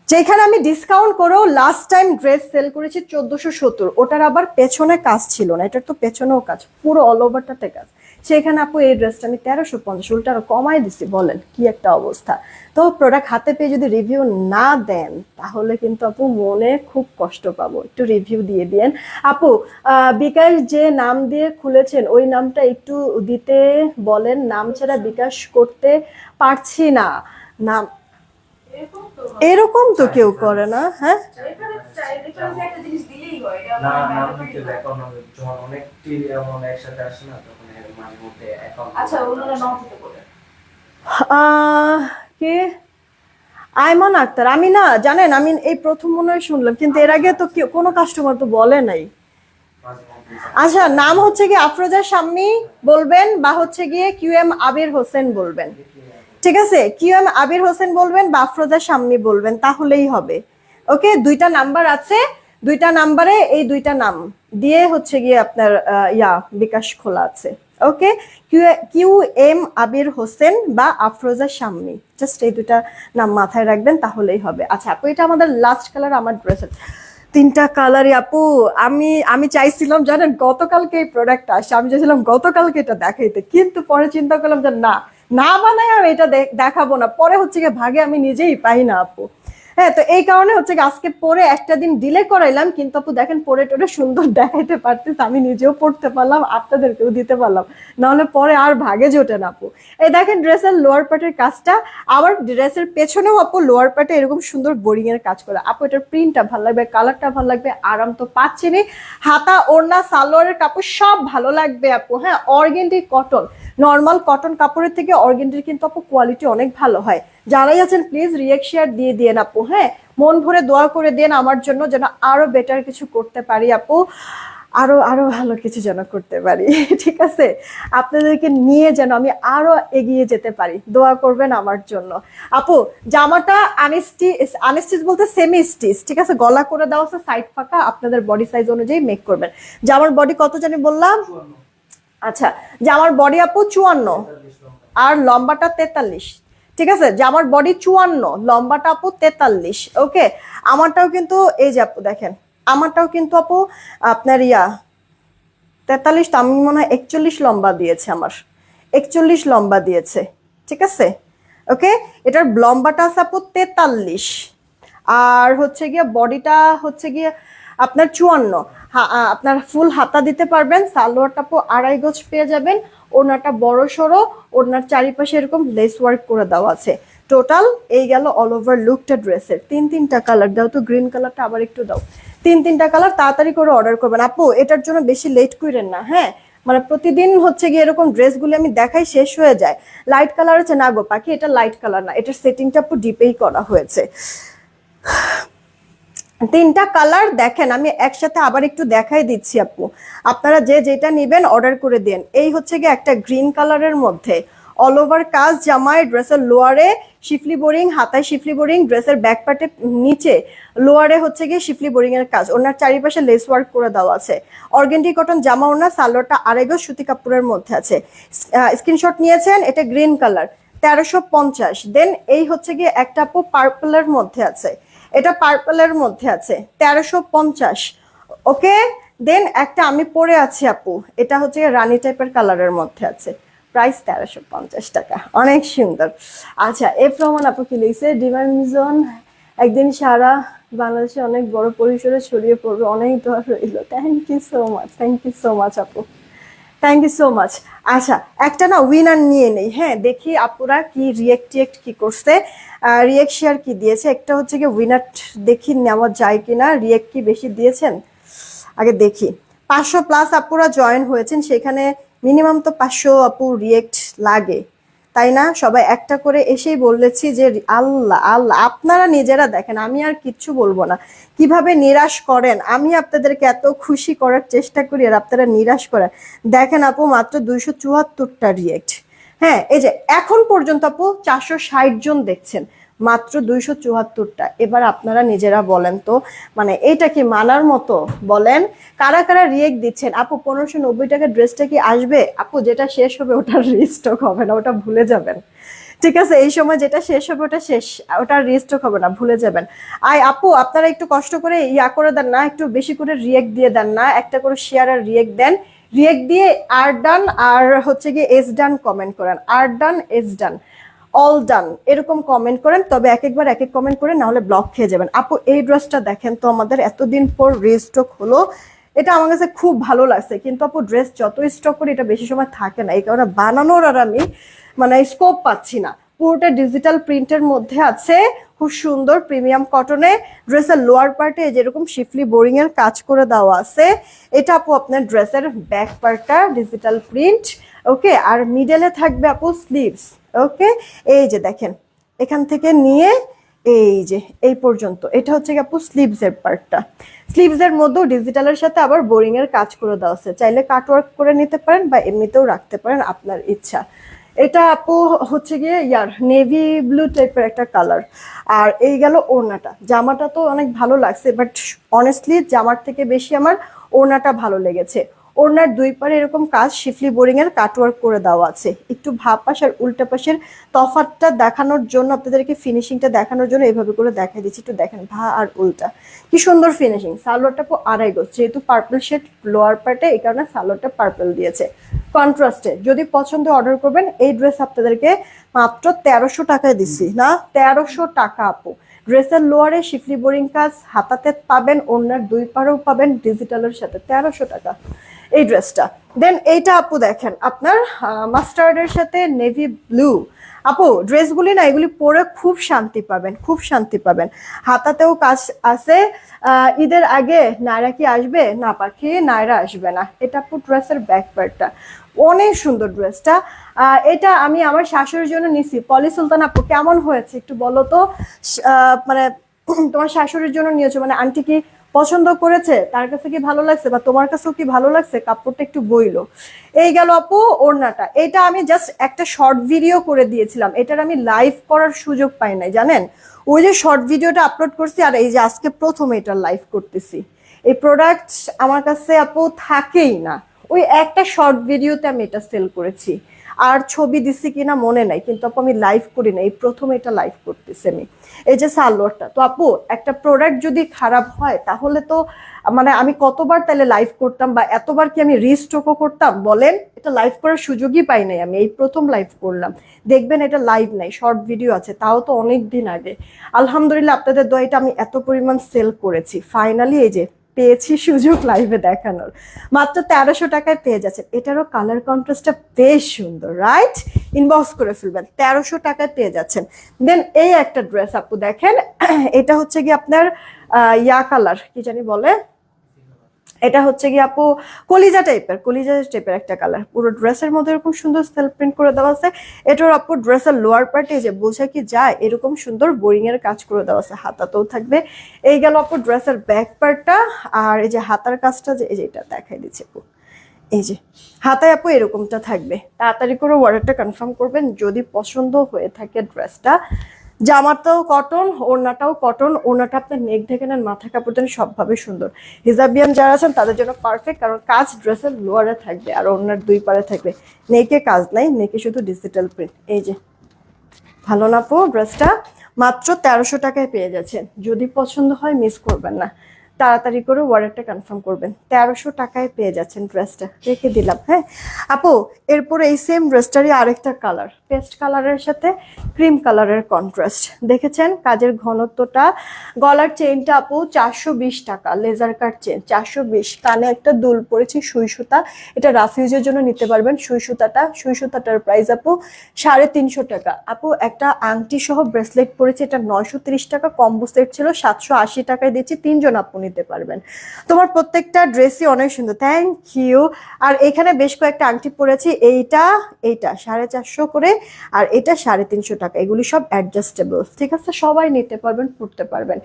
যেখানে আমি ডিসকাউন্ট করেও লাস্ট টাইম ড্রেস সেল করেছি 1470, ওটার আবার পেছনে কাজ ছিল না, এটার তো পেছনেও কাজ, পুরো অল ওভারটাতে কাজ। সেখানে আপু এই ড্রেসটা আমি 1350, উল্টা আরো কমাই দিছি। বলেন কি একটা অবস্থা! তো প্রোডাক্ট হাতে পেয়ে যদি রিভিউ না দেন তাহলে কিন্তু আপু মনে খুব কষ্ট পাবো। একটু রিভিউ দিয়ে দিয়েন আপু। বিকাশ যে নাম দিয়ে খুলেছেন ওই নামটা একটু দিতে বলেন, নাম ছাড়া বিকাশ করতে পারছি না। নাম এরকম তো কেউ করে না। হ্যাঁ, কে? আইমান আক্তার। আমি না জানেন, আমি এই প্রথম মনে হয় শুনলাম, কিন্তু এর আগে তো কোনো কাস্টমার তো বলে নাই। আচ্ছা, নাম হচ্ছে গিয়ে আফরোজা শাম্মী বলবেন, বা হচ্ছে গিয়ে কিউএম আবির হোসেন বলবেন। ঠিক আছে, কিউএম আবির হোসেন বলবেন বা আফরোজা শাম্মী বলবেন, তাহলেই হবে। ওকে, দুইটা নাম্বার আছে, দুইটা নাম্বারে এই দুইটা নাম দিয়ে হচ্ছে গিয়ে আপনার বিকাশ খোলা আছে। ওকে, কিউএম আবির হোসেন বা আফরোজা শাম্মী, জাস্ট এই দুইটা নাম মাথায় রাখবেন, তাহলেই হবে। আচ্ছা আপু, এটা আমাদের লাস্ট কালার আমার ড্রেসের। তিনটা কালারই আপু আমি চাইছিলাম জানেন গতকালকে এই প্রোডাক্টটা আসছে, আমি চাইছিলাম গতকালকে এটা দেখাইতে, কিন্তু পরে চিন্তা করলাম যে না, না বানাই আমি এটা দেখাবো না। পরে হচ্ছে গিয়ে ভাগে আমি নিজেই পাই না আপু। হ্যাঁ, তো এই কারণে হচ্ছে আজকে পরে একটা দিন ডিলে করাইলাম, কিন্তু আপু দেখেন পরে টোরে সুন্দর দেখাইতে পারতেছে, আমি নিজেও পড়তে পারলাম, আপনাদেরকেও দিতে পারলাম, নাহলে পরে আর ভাগে জোটে না আপু। এই দেখেন ড্রেসের লোয়ার পার্টের কাজটা, আবার ড্রেসের পেছনেও আপু লোয়ার পার্টে এরকম সুন্দর বোরিং এর কাজ করে। আপু এটার প্রিন্টটা ভালো লাগবে, কালারটা ভালো লাগবে, আরাম তো পাচ্ছেনই, হাতা ওড়না সালোয়ারের কাপড় সব ভালো লাগবে আপু। হ্যাঁ, অর্গেন্ডি কটন, নর্মাল কটন কাপড়ের থেকে অর্গেন্ডির কিন্তু আপু কোয়ালিটি অনেক ভালো হয়। যারাই আছেন প্লিজ রিয়েক্ট শেয়ার দিয়ে দিয়েন আপু। হ্যাঁ, মন ভরে দোয়া করে দেন আমার জন্য, যেন আরো বেটার কিছু করতে পারি আপু। আরো আরো ভালো কিছু যেন করতে পারি ঠিক আছে, আপনাদেরকে নিয়ে যেন আমি আরো এগিয়ে যেতে পারি, দোয়া করবেন আমার জন্য। আপু জামাটা আনস্টিচ বলতে সেমি স্টিচ, ঠিক আছে, গলা করে দেওয়া আছে, সাইড ফাঁকা, আপনাদের বডি সাইজ অনুযায়ী মেক করবেন। জামার বডি কত জানি বললাম? আচ্ছা, জামার বডি আপু 54 আর লম্বাটা 43, ঠিক আছে, জামার বডি 54, লম্বাটা আপু 43। ওকে, আমারটাও কিন্তু এই যে আপু দেখেন, আমারটাও কিন্তু আপু আপনার 43, তো আমি মনে হয় 41 লম্বা দিয়েছে, আমার 41 লম্বা দিয়েছে, ঠিক আছে। ওকে, এটার লম্বাটা আছে আপু 43, আর হচ্ছে গিয়ে বডিটা হচ্ছে গিয়ে আপনার 54। আপনার ফুল হাতা দিতে পারবেন, সালোয়ারটা আপু 2.5 গজ পেয়ে যাবেন, ওড়নাটা বড় সড়ো, ওড়নার চারিপাশে এরকম লেস ওয়ার্ক করে দেওয়া আছে। টোটাল এই গেল অল ওভার লুকটা ড্রেসের। তিনটা কালার দাও তো, গ্রিন কালারটা আবার একটু দাও। তিনটা কালার তাড়াতাড়ি করে অর্ডার করবেন আপু, এটার জন্য বেশি লেট করেন না, হ্যাঁ, মানে প্রতিদিন হচ্ছে গিয়ে এরকম ড্রেসগুলো আমি দেখাই শেষ হয়ে যায়। লাইট কালার আছে না গো পাখি, এটা লাইট কালার না, এটার সেটিংটা আপু ডিপেই করা হয়েছে। তিনটা কালার দেখেন, আমি একসাথে আবার একটু দেখাই দিচ্ছি আপু, আপনারা যে যেটা নেবেন অর্ডার করে দেন। এই হচ্ছে গিয়ে একটা গ্রিন কালারের মধ্যে অল ওভার কাজ, জামায় ড্রেসের লোয়ারে শিফলি বোরিং, হাতায় শিফলি বোরিং, ড্রেসের ব্যাক পার্টে নিচে লোয়ারে হচ্ছে গিয়ে শিফলি বোরিং এর কাজ, ওনার চারিপাশে লেস ওয়ার্ক করে দেওয়া আছে। অর্গেন্ডি কটন জামা, ওনার সালোয়ারটা 2.5 গজ সুতি কাপড়ের মধ্যে আছে। স্ক্রিনশট নিয়েছেন, এটা গ্রিন কালার 1350। দেন এই হচ্ছে গিয়ে একটা আপু পার্পলের মধ্যে আছে, এটা পার্পলের মধ্যে আছে 1350। ওকে, দেন একটা আমি পরে আছি আপু, এটা হচ্ছে রানী টাইপের কালারের মধ্যে আছে, প্রাইস 1350 টাকা, অনেক সুন্দর। আচ্ছা, এফ রহমান আপু কি লিখছে, ডিমান্ড জোন একদিন সারা বাংলাদেশে অনেক বড় পরিসরে ছড়িয়ে পড়বে, অনেক দোয়া রইল। Thank you so much, thank you so much আপু, থ্যাংক ইউ সো মাচ। আচ্ছা, একটা না উইনার নিয়ে নেই, হ্যাঁ, দেখি আপুরা কি রিয়েক্ট কি করছে, রিয়েক্ট শেয়ার কি দিয়েছে। একটা হচ্ছে কি উইনার দেখি নেওয়া যায় কিনা, রিয়েক্ট কি বেশি দিয়েছেন আগে দেখি। 500+ আপুরা জয়েন হয়েছেন, সেখানে মিনিমাম তো 500 আপু রিয়েক্ট লাগে, তাই না? সবাই একটা করে এসেই বলেছি যে আল্লাহ আল্লাহ, আপনারা নিজেরা দেখেন, আমি আর কিচ্ছু বলবো না। কিভাবে নিরাশ করেন, আমি আপনাদেরকে এত খুশি করার চেষ্টা করি আর আপনারা নিরাশ করেন। দেখেন আপু, মাত্র 274টা রিয়েক্ট, হ্যাঁ, এই যে এখন পর্যন্ত আপু 460 জন দেখছেন, মাত্র 274টা। এবার আপনারা নিজেরা বলেন তো, মানে এটা কি মানার মতো? বলেন কারা কারা রিয়েক্ট দিচ্ছেন। আপু 1590 টাকার ড্রেসটা কি আসবে? আপু যেটা শেষ হবে ওটার রিস্টক হবে না, ওটা ভুলে যাবেন, ঠিক আছে? এই সময় যেটা শেষ হবে ওটা শেষ, ওটার রিস্টক হবে না, ভুলে যাবেন। আপু আপনারা একটু কষ্ট করে করে দেন না, একটু বেশি করে রিয়েক্ট দিয়ে দেন না, একটা করে শেয়ার আর রিয়েক্ট দেন। রিয়েক্ট দিয়ে আর ডান আর হচ্ছে গিয়ে এস ডান কমেন্ট করেন, আর ডান এস ডান অল ডান এরকম কমেন্ট করেন, তবে একবার এক এক কমেন্ট করে, না হলে ব্লক খেয়ে যাবেন। আপু এই ড্রেসটা দেখেন তো, আমাদের এতদিন পর রিস্টক হলো, এটা আমার কাছে খুব ভালো লাগছে। কিন্তু আপু ড্রেস যত স্টক করি এটা বেশি সময় থাকে না, এই কারণে বানানোর আর আমি মানে স্কোপ পাচ্ছি না। পুরোটা ডিজিটাল প্রিন্টের মধ্যে আছে, খুব সুন্দর প্রিমিয়াম কটনে। ড্রেসের লোয়ার পার্টে যেরকম শিফলি বোরিং এর কাজ করে দেওয়া আছে, এটা আপু আপনার ড্রেসের ব্যাক পার্টটা ডিজিটাল প্রিন্ট। ওকে, আর মিডলে থাকবে আপু স্লিভস। ওকে, এই যে দেখেন এখান থেকে নিয়ে এই যে এই পর্যন্ত, এটা হচ্ছে আপু স্লিভস এর পার্টটা। স্লিভস এর মধ্যেও ডিজিটালের সাথে আবার বোরিং এর কাজ করে দেওয়া আছে, চাইলে কাটওয়ার্ক করে নিতে পারেন বা এমনিতেও রাখতে পারেন, আপনার ইচ্ছা। এটা আপু হচ্ছে গিয়ে নেভি ব্লু টাইপের একটা কালার। আর এই গেল ওড়নাটা, জামাটা তো অনেক ভালো লাগছে, বাট অনেস্টলি জামার থেকে বেশি আমার ওড়নাটা ভালো লেগেছে। ওড়নার দুই পারে এরকম কাজ শিফলি বোরিং এর কাটওয়ার্ক করে দেওয়া আছে। একটু ভাব পাশ আর উল্টা পাশের তফাৎটা দেখানোর জন্য, আপনাদেরকে ফিনিশিংটা দেখানোর জন্য এইভাবে করে দেখাই দিচ্ছি। একটু দেখেন ভা আর উল্টা কি সুন্দর ফিনিশিং। সালোয়ারটা আপু 2.5 গজ, যেহেতু পার্পল শেড লোয়ার পার্টে, এই কারণে সালোয়ারটা পার্পল দিয়েছে কন্ট্রাস্টে। যদি পছন্দ অর্ডার করবেন, এই ড্রেস আপনাদেরকে মাত্র 1300 টাকায় দিচ্ছি, না 1300 টাকা আপু। ড্রেসের লোয়ারে শিফলি বোরিং কাজ, হাতাতে পাবেন, ওড়নার দুই পারেও পাবেন ডিজিটালের সাথে, 1300 টাকা এই ড্রেসটা। দেন এইটা আপু দেখেন, আপনার মাস্টার্ডের সাথে নেভি ব্লু। আপু ড্রেসগুলি না, এগুলি পরে খুব শান্তি পাবেন, খুব শান্তি পাবেন। হাতাতেও কাজ আছে। ঈদের আগে নায়রা কি আসবে? না পাখি, নায়রা আসবে না। এটা আপু ড্রেসের ব্যাক পার্টটা, অনেক সুন্দর ড্রেসটা। এটা আমি আমার শাশুড়ির জন্য নিছি। পলি সুলতান আপু কেমন হয়েছে একটু বলো তো, মানে তোমার শাশুড়ির জন্য নিয়েছো, মানে আন্টি কি পছন্দ করেছে, তার কাছে কি ভালো লাগছে বা তোমার কাছেও কি ভালো লাগছে, কাপড়টা একটু বইলো। এই গেল আপু ওড়নাটা। এটা আমি জাস্ট একটা শর্ট ভিডিও করে দিয়েছিলাম, এটার আমি লাইভ করার সুযোগ পাই নাই জানেন। ওই যে শর্ট ভিডিওটা আপলোড করছি আর এই যে আজকে প্রথম এটা লাইভ করতেছি। এই প্রোডাক্ট আমার কাছে আপু থাকেই না, ওই একটা শর্ট ভিডিওতে আমি এটা সেল করেছি, আর ছবি দিছি কিনা মনে নাই, কিন্তু আপু আমি লাইভ করি না, এই প্রথম এটা লাইভ করতেছি আমি। এই যে সালোয়ারটা তো আপু, একটা প্রোডাক্ট যদি খারাপ হয় তাহলে তো মানে আমি কতবার তাহলে লাইভ করতাম, বা এতবার কি আমি রিস্টকও করতাম বলেন? এটা লাইভ করার সুযোগই পাই নাই, আমি এই প্রথম লাইভ করলাম। দেখবেন এটা লাইভ নাই, শর্ট ভিডিও আছে, তাও তো অনেক দিন আগে। আলহামদুলিল্লাহ আপনাদের দোয়া এটা আমি এত পরিমাণ সেল করেছি, ফাইনালি এই যে পেয়েছি সুযোগ লাইভে দেখানোর। মাত্র 1300 টাকায় পেয়ে যাচ্ছেন। এটারও কালার কন্ট্রাস্টটা বেশ সুন্দর, রাইট? ইনবক্স করে ফেলবেন, 1300 টাকায় পেয়ে যাচ্ছেন। দেন এই একটা ড্রেস আপু দেখেন, এটা হচ্ছে কি আপনার ইয়া কালার, কি জানি বলে, এটা হচ্ছে কি আপু কলিজা টাইপের একটা কালার। পুরো ড্রেসের মধ্যে এরকম সুন্দর সেলফ প্রিন্ট করে দেওয়া আছে। এটার আপু ড্রেসের লোয়ার পার্টে যে বোঝা কি যায় এরকম সুন্দর বোরিং এর কাজ করে দেওয়া আছে, হাতাতেও থাকবে। এই গেল আপু ড্রেসের ব্যাক পার্টটা। আর এই যে হাতার কাজটা, যে এই যে এটা দেখাই দিচ্ছে আপু, এই যে হাতায় আপু এরকমটা থাকবে। তাড়াতাড়ি করে অর্ডারটা কনফার্ম করবেন যদি পছন্দ হয়ে থাকে ড্রেসটা। জামাটাও কটন, ওড়নাটাও কটন। ওড়নাটা আপনার নেক ঢেকে নেন, মাথা কাপড় দেন, সবভাবে সুন্দর। হিজাবিয়ান যারা আছেন তাদের জন্য পারফেক্ট, কারণ কাজ ড্রেসের লোয়ারে থাকবে আর ওড়নার দুই পারে থাকবে। নেকে কাজ নাই, নেকে শুধু ডিজিটাল প্রিন্ট। এই যে ভালো না আপু ড্রেসটা? মাত্র 1300 টাকায় পেয়ে যাচ্ছেন। যদি পছন্দ হয় মিস করবেন না, তাড়াতাড়ি করে অর্ডারটা কনফার্ম করবেন। 1300 টাকায় পেয়ে যাচ্ছেন ড্রেসটা, রেখে দিলাম। হ্যাঁ আপু, এরপরে এই সেম ড্রেসটারই আরেকটা কালার, পেস্ট কালারের সাথে ক্রিম কালারের কন্ট্রাস্ট। দেখেছেন কাজের ঘনত্বটা। গলার চেইনটা আপু 420 টাকা, লেজার কাট চেন 420। কানে একটা দুল পরেছি সুই সুতা, এটা রাফ ইউজের জন্য নিতে পারবেন। সুই সুতাটার প্রাইস আপু 350 টাকা। আপু একটা আংটি সহ ব্রেসলেট পরেছি, এটা 930 টাকা, কম্বো সেট ছিল 780 টাকায় দিচ্ছি, 3জন আপু নিতে পারবেন। তোমার প্রত্যেকটা ড্রেসই অনেক সুন্দর, থ্যাংক ইউ। আর এখানে বেশ কয়েকটা আংটি পরেছি, এইটা 450 করে, আর এটা 350 টাকা। এগুলি সব অ্যাডজাস্টেবল, ঠিক আছে, সবাই নিতে পারবেন, পরতে পারবেন।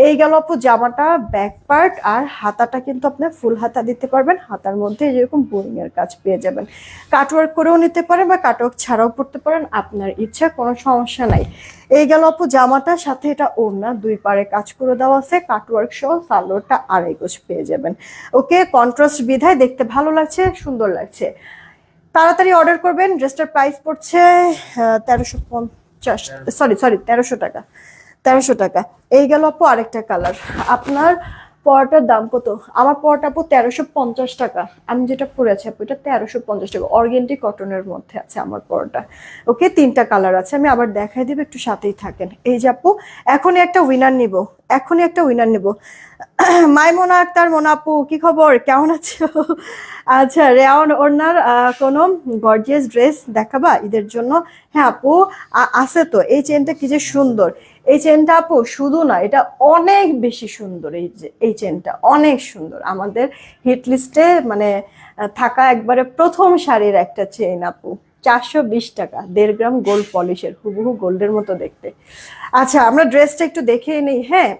এই গেল আপু জামাটা ব্যাক পার্ট। আর হাতাটা কিন্তু আপনি ফুল হাতা দিতে পারবেন, হাতার মধ্যে যেরকম বোরিং এর কাজ পেয়ে যাবেন। কাটওয়ার্ক করেও নিতে পারেন বা কাটওয়ার্ক ছাড়াও পরতে পারেন, আপনার ইচ্ছা, কোনো সমস্যা নাই। এই গেল আপু জামাটার সাথে এটা ওড়না, দুই পারে কাজ করে দেওয়া আছে, কাটওয়ার্ক সহ সালোয়ারটা 2.5 গজ পেয়ে যাবেন। ওকে, কন্ট্রাস্ট বিধায় দেখতে ভালো লাগছে, সুন্দর লাগছে। তাড়াতাড়ি অর্ডার করবেন। ড্রেসটার প্রাইস পড়ছে 1350, সরি 1300 টাকা, 1300 টাকা। এই গেল আপু আরেকটা কালার। আপনার পরাটার দাম কত? আমার পরাটা আপু 1350 টাকা। আমি যেটা পরে আছি আপু এটা 1350 টাকা, অর্গেন্ডি কটনের মধ্যে আছে আমার পরাটা। ওকে, 3টা কালার আছে, আমি আবার দেখাই দিব, একটু সাথেই থাকেন। এই যে আপু এখনই একটা উইনার নিব, এখনই একটা উইনার নিব। মাইমুনা আক্তার, মোনা আপু কি খবর, কেমন আছো? আচ্ছা, রেওয়ান ওড়নার কোনো গর্জিয়াস ড্রেস দেখাবা ঈদের জন্য? হ্যাঁ আপু আছে তো। এই চেনটা কি যে সুন্দর, এই চেনটা আপু শুধু না, এটা অনেক বেশি সুন্দর। এই যে এই চেনটা অনেক সুন্দর, আমাদের হিট লিস্টে মানে থাকা একবারে প্রথম সারির একটা চেন আপু। 420 টাকা, 1.5 গ্রাম গোল্ড পলিশের, হুবহু গোল্ডের মতো দেখতে। আচ্ছা আমরা ড্রেসটা একটু দেখে নিই। হ্যাঁ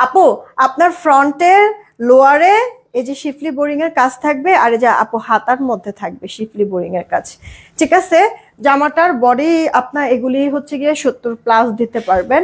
আপু, আপনার ফ্রন্টের লোয়ারে এই যে শিফলি বোরিং এর কাজ থাকবে, আর এই যে আপু হাতার মধ্যে থাকবে শিফলি বোরিং এর কাজ, ঠিক আছে। জামাটার বডি আপনার এগুলি হচ্ছে গিয়ে 70+ দিতে পারবেন।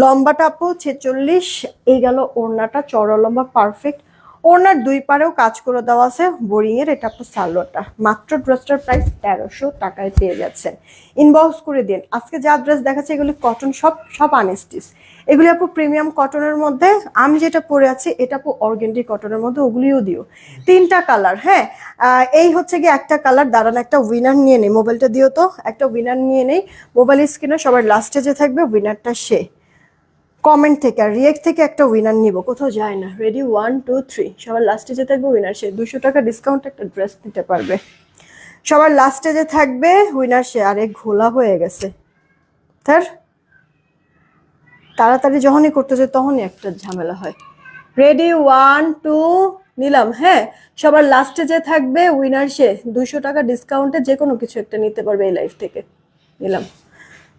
লম্বাটা আপু 46। এই গেল ওড়নাটা, চওড়া লম্বা পারফেক্ট। ওড়নার দুই পারেও কাজ করে দেওয়া আছে বোরিং এর। এটা আপনার সালোয়ারটা। মাত্র ড্রেসটার প্রাইস 1300 টাকায় পেয়ে যাচ্ছেন। ইনবক্স করে দিন। আজকে যা ড্রেস দেখাচ্ছে এগুলি কটন, সব আনস্টিচ। এগুলি আপু প্রিমিয়াম কটনের মধ্যে। আমি যেটা পরে আছি এটা আপু অর্গেন্ডি কটনের মধ্যে, ওগুলিও দিও। 3টা কালার। হ্যাঁ এই হচ্ছে গিয়ে একটা কালার। দাঁড়ান একটা উইনার নিয়ে নেই, মোবাইলটা দিও তো, একটা উইনার নিয়ে নেই। মোবাইল স্ক্রিনে সবার লাস্টে যে থাকবে উইনারটা সে। কমেন্ট থেকে আর রিয়েক্ট থেকে একটা উইনার নিব, কোথাও যায় না। রেডি, 1 2 3, সবার লাস্টে যে থাকবে উইনার সে। 200 টাকা ডিসকাউন্ট একটা ড্রেস নিতে পারবে। সবার লাস্টে যে থাকবে উইনার সে। আরে ঘোলা হয়ে গেছে তার, তাড়াতাড়ি যখনই করতে যায় তখনই একটা ঝামেলা হয়। রেডি, 1 2 নিলাম। হ্যাঁ সবার লাস্টে যে থাকবে উইনার সে। 200 টাকা ডিসকাউন্টে যে কোনো কিছু একটা নিতে পারবে এই লাইফ থেকে। নিলাম।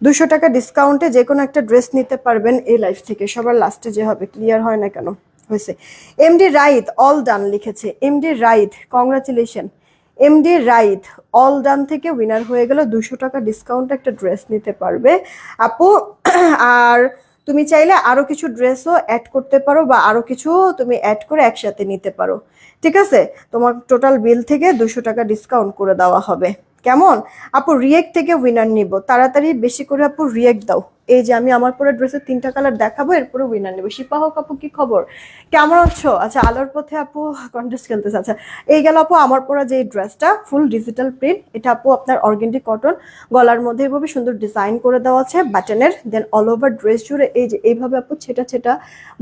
200 টাকা ডিসকাউন্টে যে কোনো একটা ড্রেস নিতে পারবেন এই লাইফ থেকে। সবার লাস্টে যে হবে, ক্লিয়ার হয় না কেন? হয়েছে। এমডি রাইদ অল ডান লিখেছে, MD Raid, congratulation. MD Raid all done থেকে উইনার হয়ে গেল, 200 টাকা ডিসকাউন্টে একটা ড্রেস নিতে পারবে আপু। আর তুমি চাইলে আরো কিছু ড্রেসও অ্যাড করতে পারো, বা আরো কিছু তুমি অ্যাড করে একসাথে নিতে পারো, ঠিক আছে? তোমার টোটাল বিল থেকে 200 টাকা ডিসকাউন্ট করে দেওয়া হবে। কেমন আপু? রিয়েক্ট থেকে উইনার নিব, তাড়াতাড়ি বেশি করে আপু রিয়েক্ট দাও। এই যে আমি আমার পরে ড্রেসের 3টা কালার দেখাবো, এরপরে উইনার নেবো। শিপা হোক আপু, কি খবর, কেমন আছো? আচ্ছা, আলোর পথে আপু কন্টেস্ট খেলতেছে। আচ্ছা, এই গেল আপু আমার পরা যে ড্রেসটা, ফুল ডিজিটাল প্রিন্ট। এটা আপু আপনার অর্গেন্ডি কটন, গলার মধ্যে এভাবে সুন্দর ডিজাইন করে দেওয়া আছে বাটনের, দেন অল ওভার ড্রেস জুড়ে এই যে এইভাবে আপু ছেটা ছেটা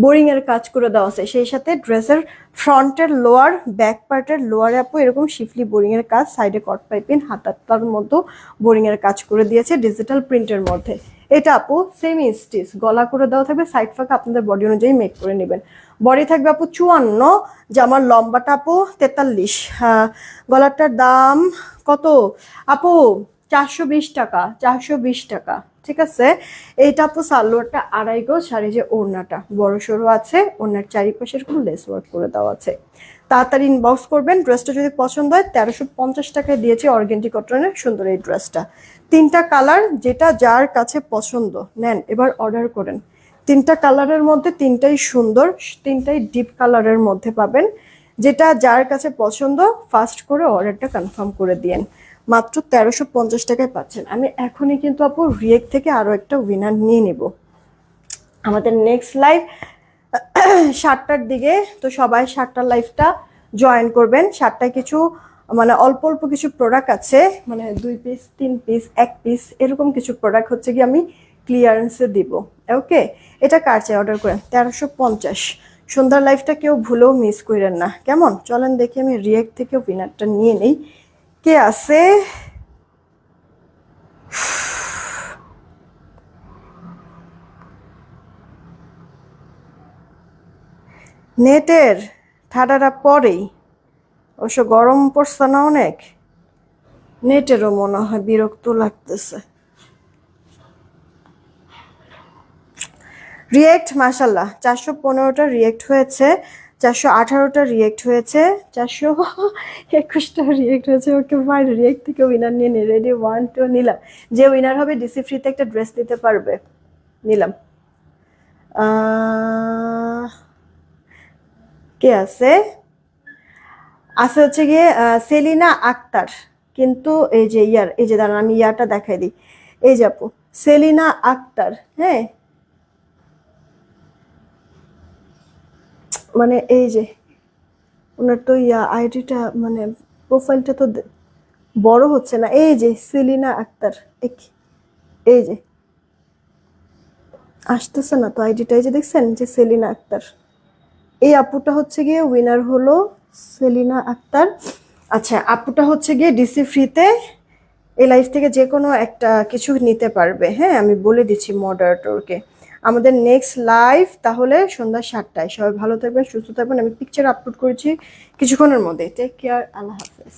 বোরিং এর কাজ করে দেওয়া আছে। সেই সাথে ড্রেসের ফ্রন্টের লোয়ার, ব্যাক পার্টের লোয়ারে আপু এরকম শিফলি বোরিং এর কাজ, সাইডে কট পাইপিং, হাতার মধ্যে বোরিং এর কাজ করে দিয়েছে ডিজিটাল প্রিন্টের মধ্যে। এটা আপু সেমি স্টিচ, গলা করে দেওয়া থাকবে, সাইড ফাঁকা আপনাদের বডি অনুযায়ী মেক করে নেবেন। বডি থাকবে আপু 54, জামার লম্বাটা আপু 43। হ্যাঁ, গলাটার দাম কত আপু? 420 টাকা, 420 টাকা, ঠিক আছে? এইটা আপু সালোয়ারটা 2.5 গজ, আর এই যে ওড়নাটা বড় সড়ো আছে, ওড়নার চারিপাশের কোনো লেস ওয়ার্ক করে দেওয়া আছে। তাড়াতাড়ি ইনবক্স করবেন। ড্রেসটা যদি পছন্দ হয় 1350 টাকায় দিয়েছি অর্গেন্ডি কটনের সুন্দর এই ড্রেসটা। 3টা কালার, যেটা যার কাছে পছন্দ নেন, এবার অর্ডার করেন। 3টা কালারের মধ্যে 3টাই সুন্দর, 3টাই ডিপ কালারের মধ্যে পাবেন। যেটা যার কাছে পছন্দ ফার্স্ট করে অর্ডারটা কনফার্ম করে দিয়েন। মাত্র 1350 টাকায় পাচ্ছেন। আমি এখনই কিন্তু আপু রিয়েক্ট থেকে আরো একটা উইনার নিয়ে নিব। আমাদের নেক্সট লাইভ 7টার দিকে, তো সবাই 7টার লাইভটা জয়েন করবেন। 7টায় কিছু মানে অল্প অল্প কিছু প্রোডাক্ট আছে, মানে 2 পিস 3 পিস 1 পিস এরকম কিছু প্রোডাক্ট হচ্ছে কি আমি ক্লিয়ারেন্সে দিব। ওকে, এটা কার চাই অর্ডার করেন। 1350। সন্ধ্যার লাইভটা কেউ ভুলেও মিস করেন না, কেমন? চলেন দেখি আমি রিয়েক্ট থেকে উইনারটা নিয়ে নেই। কে আছে? নেটের ঠাডাটা পরেই, অবশ্য গরম পড়ছে না অনেক, নেটেরও মনে হয় বিরক্ত লাগতেছে। রিয়েক্ট মাশাল্লাহ 415টা রিয়েক্ট হয়েছে, 418টা রিয়েক্ট হয়েছে, 421টা রিয়েক্ট হয়েছে। ওকে ভাই, রিয়েক্ট থেকে উইনার নিয়ে নি। রেডি, 1 2 নিলাম। যে উইনার হবে ডিসি ফ্রিতে একটা ড্রেস নিতে পারবে। নিলাম। কে আছে? আছে হচ্ছে গিয়ে সেলিনা আক্তার। কিন্তু এই যে এই যে দাঁড়ান আমি ইয়ারটা দেখাই দিই। এই যে আপু সেলিনা আক্তার, হ্যাঁ, মানে এই যে ওনার তো আইডিটা মানে প্রোফাইলটা তো বড় হচ্ছে না। এই যে সেলিনা আক্তার, এই যে আসতেছে না তো আইডিটা, এই যে দেখছেন যে সেলিনা আক্তার, এই আপুটা হচ্ছে গিয়ে উইনার হলো সেলিনা আক্তার। আচ্ছা, আপুটা হচ্ছে গিয়ে ডিসি ফ্রিতে এই লাইফ থেকে যে কোনো একটা কিছু নিতে পারবে। হ্যাঁ, আমি বলে দিচ্ছি মডারেটরকে। আমাদের নেক্সট লাইভ তাহলে সন্ধ্যা 7টায়। সবাই ভালো থাকবেন, সুস্থ থাকবেন। আমি পিকচার আপলোড করেছি কিছুক্ষণের মধ্যে। টেক কেয়ার, আল্লাহ হাফেজ।